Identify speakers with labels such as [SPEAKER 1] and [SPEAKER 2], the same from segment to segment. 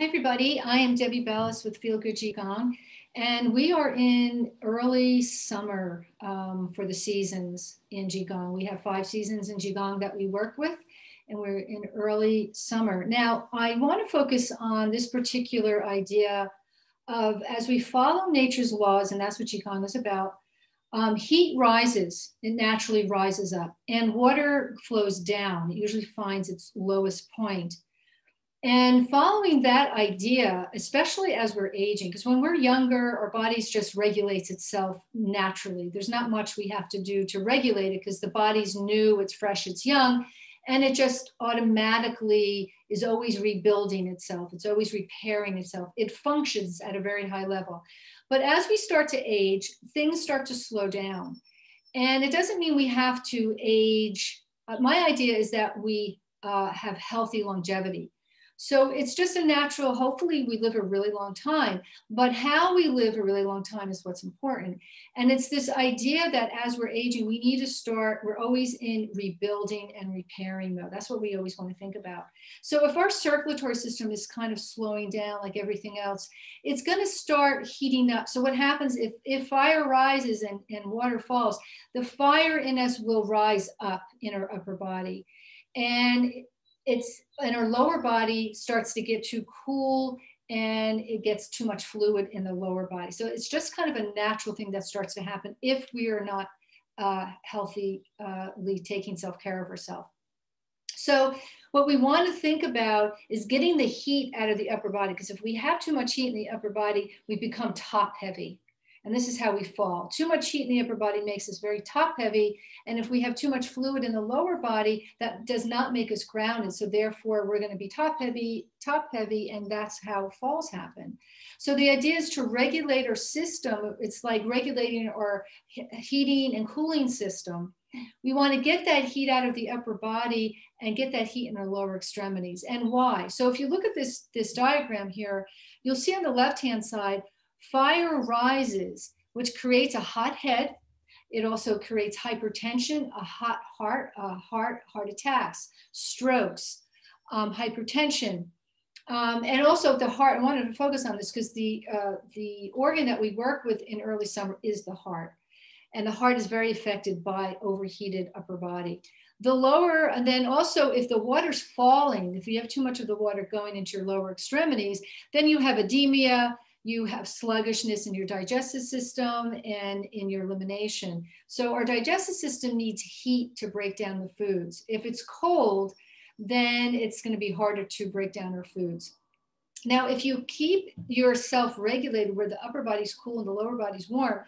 [SPEAKER 1] Hi, everybody. I am Debbie Belaus with Feel Good Qigong, and we are in early summer for the seasons in Qigong. We have 5 seasons in Qigong that we work with, and we're in early summer. Now, I want to focus on this particular idea of as we follow nature's laws, and that's what Qigong is about, heat rises, it naturally rises up, and water flows down. It usually finds its lowest point. And following that idea, especially as we're aging, because when we're younger, our bodies just regulates itself naturally. There's not much we have to do to regulate it because the body's new, it's fresh, it's young, and it just automatically is always rebuilding itself. It's always repairing itself. It functions at a very high level. But as we start to age, things start to slow down. And it doesn't mean we have to age. My idea is that we have healthy longevity. So it's just a natural, hopefully we live a really long time, but how we live a really long time is what's important. And it's this idea that as we're aging, we need to start, we're always in rebuilding and repairing mode. That's what we always want to think about. So if our circulatory system is kind of slowing down like everything else, it's going to start heating up. So what happens if fire rises and water falls, the fire in us will rise up in our upper body. And our lower body starts to get too cool and it gets too much fluid in the lower body. So it's just kind of a natural thing that starts to happen if we are not healthily taking self-care of ourselves. So what we want to think about is getting the heat out of the upper body, because if we have too much heat in the upper body, we become top heavy. And this is how we fall. Too much heat in the upper body makes us very top heavy. And if we have too much fluid in the lower body, that does not make us grounded. So therefore, we're going to be top heavy, and that's how falls happen. So the idea is to regulate our system. It's like regulating our heating and cooling system. We want to get that heat out of the upper body and get that heat in our lower extremities. And why? So if you look at this diagram here, you'll see on the left-hand side, fire rises, which creates a hot head. It also creates hypertension, a hot heart, heart attacks, strokes, hypertension. And also the heart, I wanted to focus on this because the organ that we work with in early summer is the heart. And the heart is very affected by overheated upper body. The lower, and then also if the water's falling, if you have too much of the water going into your lower extremities, then you have edema, you have sluggishness in your digestive system and in your elimination. So our digestive system needs heat to break down the foods. If it's cold, then it's going to be harder to break down our foods. Now, if you keep yourself regulated where the upper body's cool and the lower body's warm,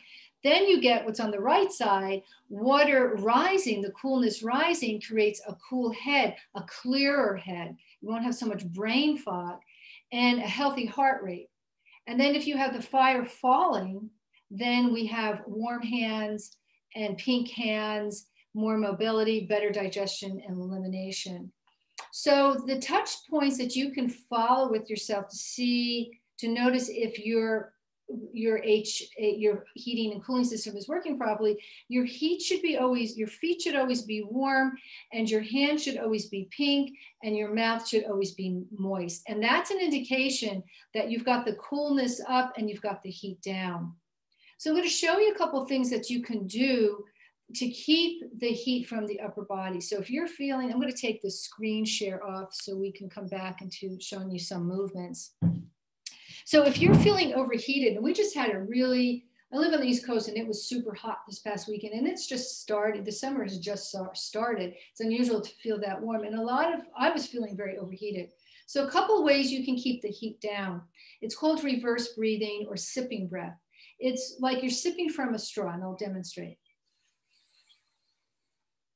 [SPEAKER 1] then you get what's on the right side, water rising, the coolness rising creates a cool head, a clearer head. You won't have so much brain fog and a healthy heart rate. And then if you have the fire falling, then we have warm hands and pink hands, more mobility, better digestion and elimination. So the touch points that you can follow with yourself to notice if your heating and cooling system is working properly, your feet should always be warm, and your hands should always be pink, and your mouth should always be moist. And that's an indication that you've got the coolness up and you've got the heat down. So I'm going to show you a couple of things that you can do to keep the heat from the upper body. So if you're feeling, I'm going to take the screen share off so we can come back into showing you some movements. So if you're feeling overheated, and we just had I live on the East Coast and it was super hot this past weekend, and it's just started, the summer has just started. It's unusual to feel that warm, and I was feeling very overheated. So a couple of ways you can keep the heat down. It's called reverse breathing or sipping breath. It's like you're sipping from a straw, and I'll demonstrate.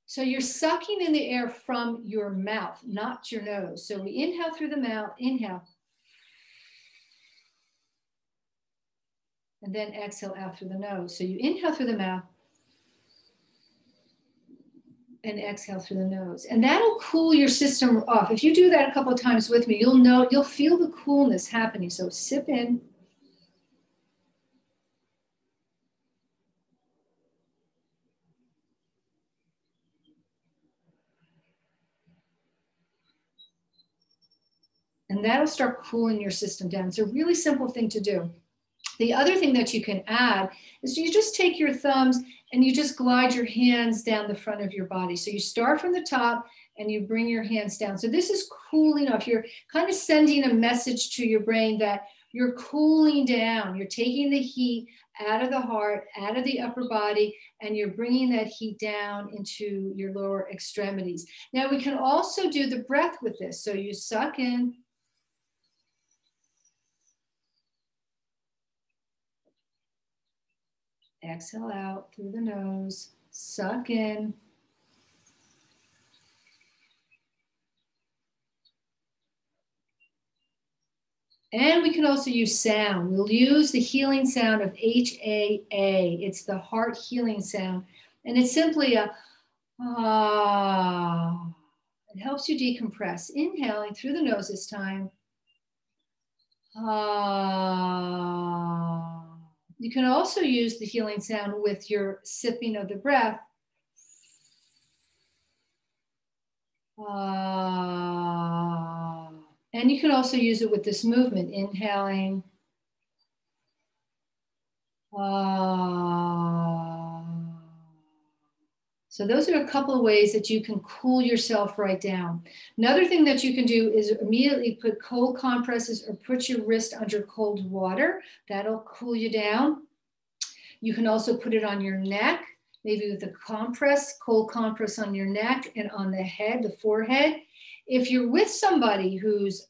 [SPEAKER 1] So you're sucking in the air from your mouth, not your nose. So we inhale through the mouth, inhale. And then exhale out through the nose. So you inhale through the mouth and exhale through the nose. And that'll cool your system off. If you do that a couple of times with me, you'll feel the coolness happening. So sip in. And And that'll start cooling your system down. It's a really simple thing to do. The other thing that you can add is you just take your thumbs and you just glide your hands down the front of your body. So you start from the top and you bring your hands down. So this is cooling off. You're kind of sending a message to your brain that you're cooling down. You're taking the heat out of the heart, out of the upper body, and you're bringing that heat down into your lower extremities. Now we can also do the breath with this. So you suck in. Exhale out through the nose, suck in. And we can also use sound. We'll use the healing sound of H-A-A. It's the heart healing sound. And it's simply a ah. It helps you decompress. Inhaling through the nose this time. Ah. You can also use the healing sound with your sipping of the breath. And you can also use it with this movement, inhaling. So those are a couple of ways that you can cool yourself right down. Another thing that you can do is immediately put cold compresses or put your wrist under cold water. That'll cool you down. You can also put it on your neck, maybe with a compress, cold compress on your neck and on the head, the forehead. If you're with somebody who's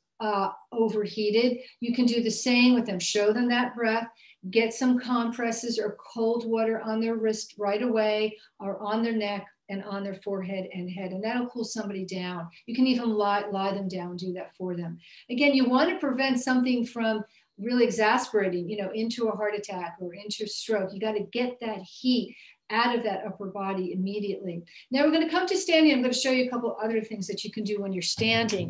[SPEAKER 1] overheated, you can do the same with them. Show them that breath, get some compresses or cold water on their wrist right away, or on their neck and on their forehead and head, and that'll cool somebody down. You can even lie them down, do that for them. Again, you want to prevent something from really exasperating, into a heart attack or into a stroke. You got to get that heat out of that upper body immediately. Now we're going to come to standing. I'm going to show you a couple other things that you can do when you're standing.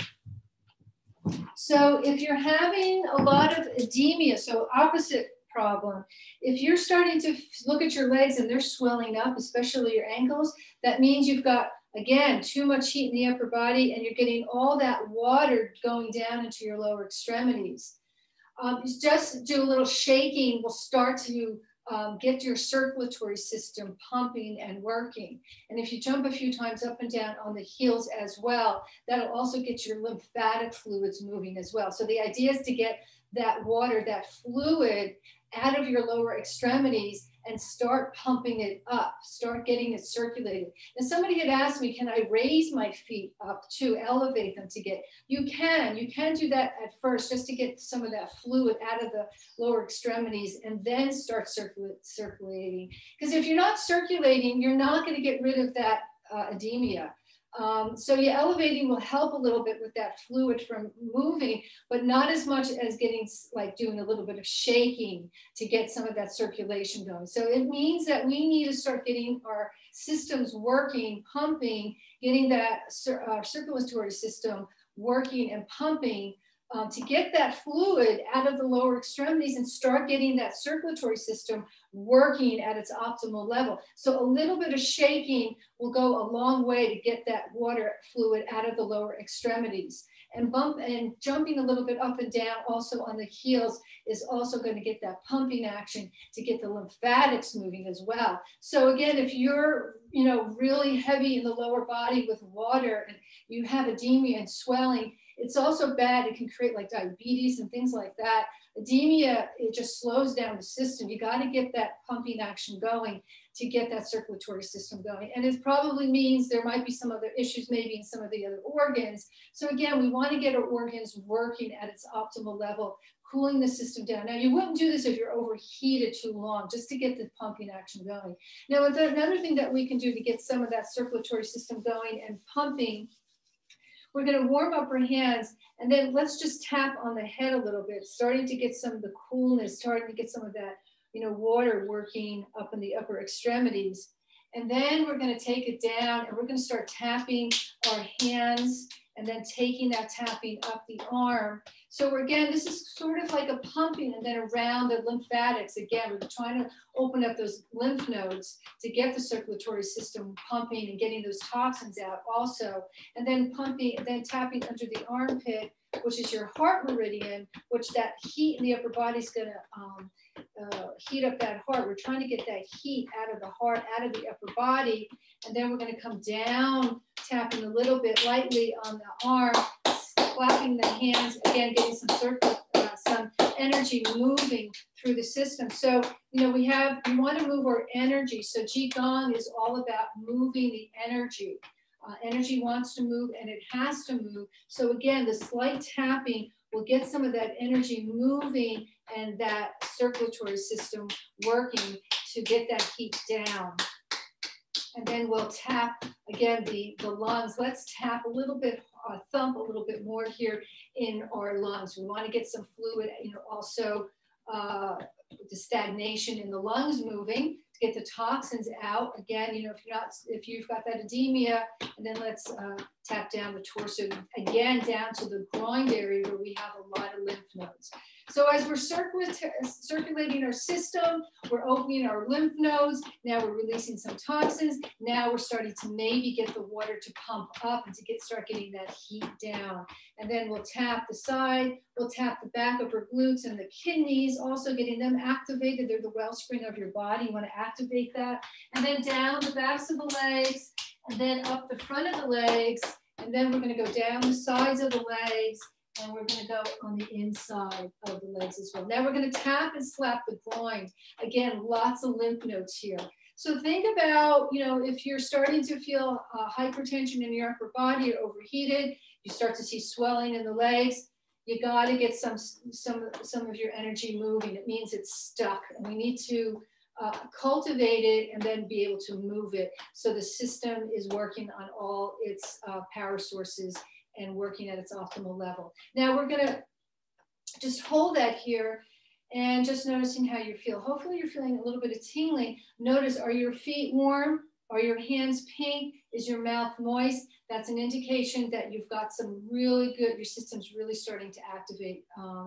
[SPEAKER 1] So if you're having a lot of edema, so opposite problem, if you're starting to look at your legs and they're swelling up, especially your ankles, that means you've got, again, too much heat in the upper body and you're getting all that water going down into your lower extremities. Just do a little shaking will start to get your circulatory system pumping and working. And if you jump a few times up and down on the heels as well, that'll also get your lymphatic fluids moving as well. So the idea is to get that water, that fluid out of your lower extremities and start pumping it up, start getting it circulated. And somebody had asked me, can I raise my feet up to elevate them to get, you can do that at first just to get some of that fluid out of the lower extremities and then start circulating. Because if you're not circulating, you're not going to get rid of that edema. So your elevating will help a little bit with that fluid from moving, but not as much as getting like doing a little bit of shaking to get some of that circulation going. So it means that we need to start getting our systems working, pumping, getting that circulatory system working and pumping to get that fluid out of the lower extremities and start getting that circulatory system working at its optimal level. So a little bit of shaking will go a long way to get that water fluid out of the lower extremities. And jumping a little bit up and down also on the heels is also going to get that pumping action to get the lymphatics moving as well. So again, if you're really heavy in the lower body with water and you have edema and swelling, it's also bad. It can create like diabetes and things like that. Edema, it just slows down the system. You got to get that pumping action going to get that circulatory system going. And it probably means there might be some other issues maybe in some of the other organs. So again, we want to get our organs working at its optimal level, cooling the system down. Now, you wouldn't do this if you're overheated too long, just to get the pumping action going. Now, another thing that we can do to get some of that circulatory system going and pumping, we're going to warm up our hands, and then let's just tap on the head a little bit, starting to get some of the coolness, starting to get some of that, water working up in the upper extremities. And then we're going to take it down and we're going to start tapping our hands and then taking that tapping up the arm. So again, this is sort of like a pumping, and then around the lymphatics. Again, we're trying to open up those lymph nodes to get the circulatory system pumping and getting those toxins out also. And then pumping, then tapping under the armpit, which is your heart meridian, which that heat in the upper body is going to heat up that heart. We're trying to get that heat out of the heart, out of the upper body. And then we're going to come down, tapping a little bit lightly on the arm, clapping the hands, again, getting some energy moving through the system. So, you know, we want to move our energy. So Qigong is all about moving the energy. Energy wants to move, and it has to move. So again, the slight tapping will get some of that energy moving and that circulatory system working to get that heat down. And then we'll tap, again, the lungs. Let's tap a little bit, thump a little bit more here in our lungs. We want to get some fluid, you know, also the stagnation in the lungs moving to get the toxins out. Again, you know, if you've got that edema, and then let's tap down the torso, again, down to the groin area where we have a lot of lymph nodes. So as we're circulating our system, we're opening our lymph nodes. Now we're releasing some toxins. Now we're starting to maybe get the water to pump up and to start getting that heat down. And then we'll tap the side. We'll tap the back of our glutes and the kidneys, also getting them activated. They're the wellspring of your body. You want to activate that. And then down the backs of the legs, and then up the front of the legs. And then we're going to go down the sides of the legs. And we're going to go on the inside of the legs as well. Now we're going to tap and slap the groin. Again, lots of lymph nodes here. So think about, you know, if you're starting to feel hypertension in your upper body or overheated, you start to see swelling in the legs, you got to get some of your energy moving. It means it's stuck, and we need to cultivate it and then be able to move it so the system is working on all its power sources and working at its optimal level. Now we're going to just hold that here and just noticing how you feel. Hopefully you're feeling a little bit of tingling. Notice, are your feet warm? Are your hands pink? Is your mouth moist? That's an indication that you've got some really good, your system's really starting to activate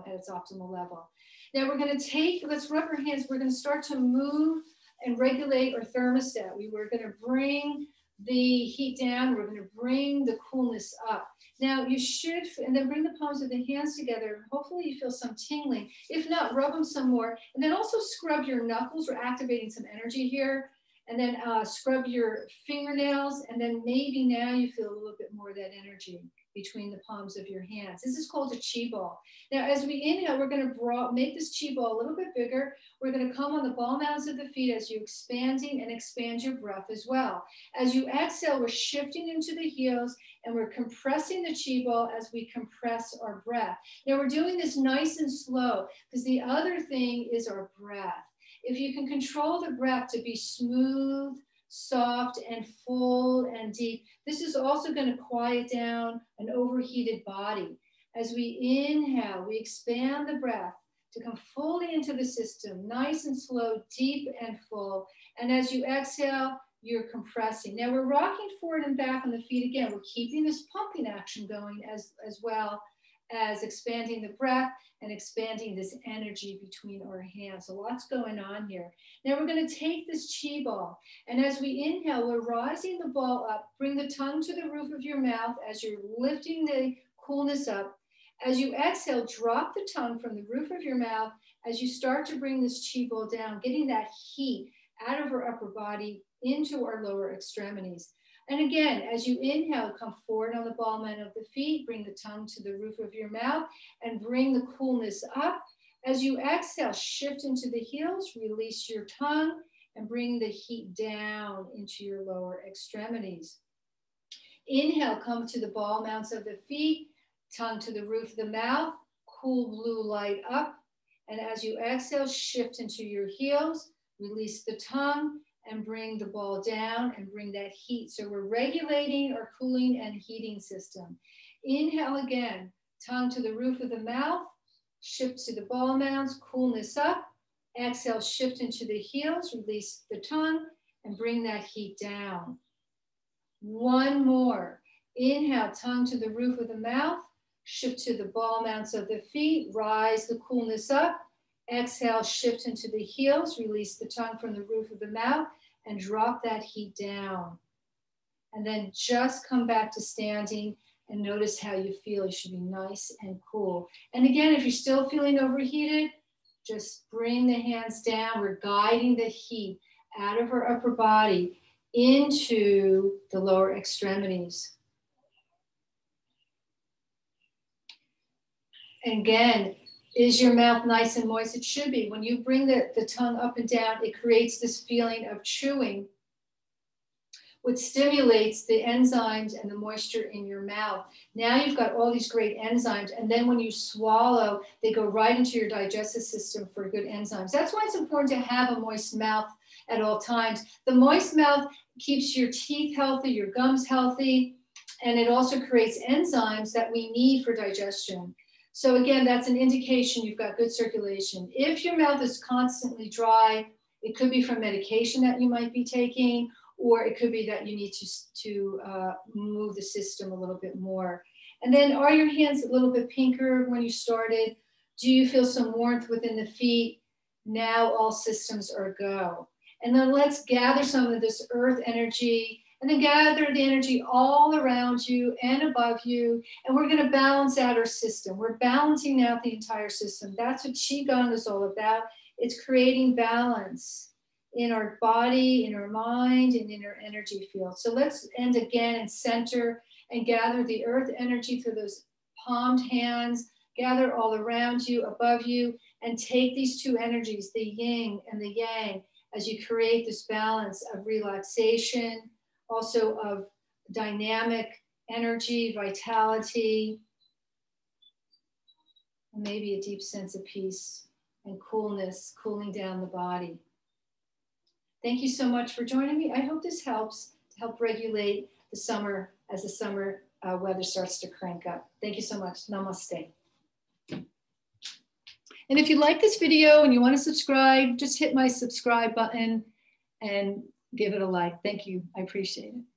[SPEAKER 1] at its optimal level. Now we're going to let's rub our hands. We're going to start to move and regulate our thermostat. We're going to bring the heat down. We're going to bring the coolness up. Now you should, and then bring the palms of the hands together. Hopefully you feel some tingling. If not, rub them some more. And then also scrub your knuckles. We're activating some energy here. And then scrub your fingernails. And then maybe now you feel a little bit more of that energy between the palms of your hands. This is called a chi ball. Now, as we inhale, we're going to make this chi ball a little bit bigger. We're going to come on the ball mounds of the feet as you're expanding and expand your breath as well. As you exhale, we're shifting into the heels and we're compressing the chi ball as we compress our breath. Now, we're doing this nice and slow because the other thing is our breath. If you can control the breath to be smooth, soft and full and deep, this is also going to quiet down an overheated body. As we inhale, we expand the breath to come fully into the system, nice and slow, deep and full. And as you exhale, you're compressing. Now we're rocking forward and back on the feet again. We're keeping this pumping action going as well as expanding the breath and expanding this energy between our hands. So lots going on here. Now we're going to take this chi ball, and as we inhale, we're rising the ball up. Bring the tongue to the roof of your mouth as you're lifting the coolness up. As you exhale, drop the tongue from the roof of your mouth as you start to bring this chi ball down, getting that heat out of our upper body into our lower extremities. And again, as you inhale, come forward on the ball mound of the feet, bring the tongue to the roof of your mouth and bring the coolness up. As you exhale, shift into the heels, release your tongue and bring the heat down into your lower extremities. Inhale, come to the ball mounds of the feet, tongue to the roof of the mouth, cool blue light up. And as you exhale, shift into your heels, release the tongue, and bring the ball down and bring that heat. So we're regulating our cooling and heating system. Inhale again, tongue to the roof of the mouth, shift to the ball mounds, coolness up. Exhale, shift into the heels, release the tongue, and bring that heat down. One more. Inhale, tongue to the roof of the mouth. Shift to the ball mounts of the feet. Rise the coolness up. Exhale, shift into the heels. Release the tongue from the roof of the mouth and drop that heat down. And then just come back to standing and notice how you feel. You should be nice and cool. And again, if you're still feeling overheated, just bring the hands down. We're guiding the heat out of our upper body into the lower extremities. And again, is your mouth nice and moist? It should be. When you bring the tongue up and down, it creates this feeling of chewing, which stimulates the enzymes and the moisture in your mouth. Now you've got all these great enzymes, and then when you swallow, they go right into your digestive system for good enzymes. That's why it's important to have a moist mouth at all times. The moist mouth keeps your teeth healthy, your gums healthy, and it also creates enzymes that we need for digestion. So again, that's an indication you've got good circulation. If your mouth is constantly dry, it could be from medication that you might be taking, or it could be that you need to move the system a little bit more. And then, are your hands a little bit pinker when you started? Do you feel some warmth within the feet? Now all systems are go. And then let's gather some of this earth energy, and then gather the energy all around you and above you. And we're going to balance out our system. We're balancing out the entire system. That's what Qigong is all about. It's creating balance in our body, in our mind, and in our energy field. So let's end again and center and gather the earth energy through those palmed hands, gather all around you, above you, and take these two energies, the yin and the yang, as you create this balance of relaxation, also of dynamic energy, vitality, and maybe a deep sense of peace and coolness, cooling down the body. Thank you so much for joining me. I hope this helps to help regulate the summer as the summer weather starts to crank up. Thank you so much. Namaste. And if you like this video and you want to subscribe, just hit my subscribe button and give it a like. Thank you. I appreciate it.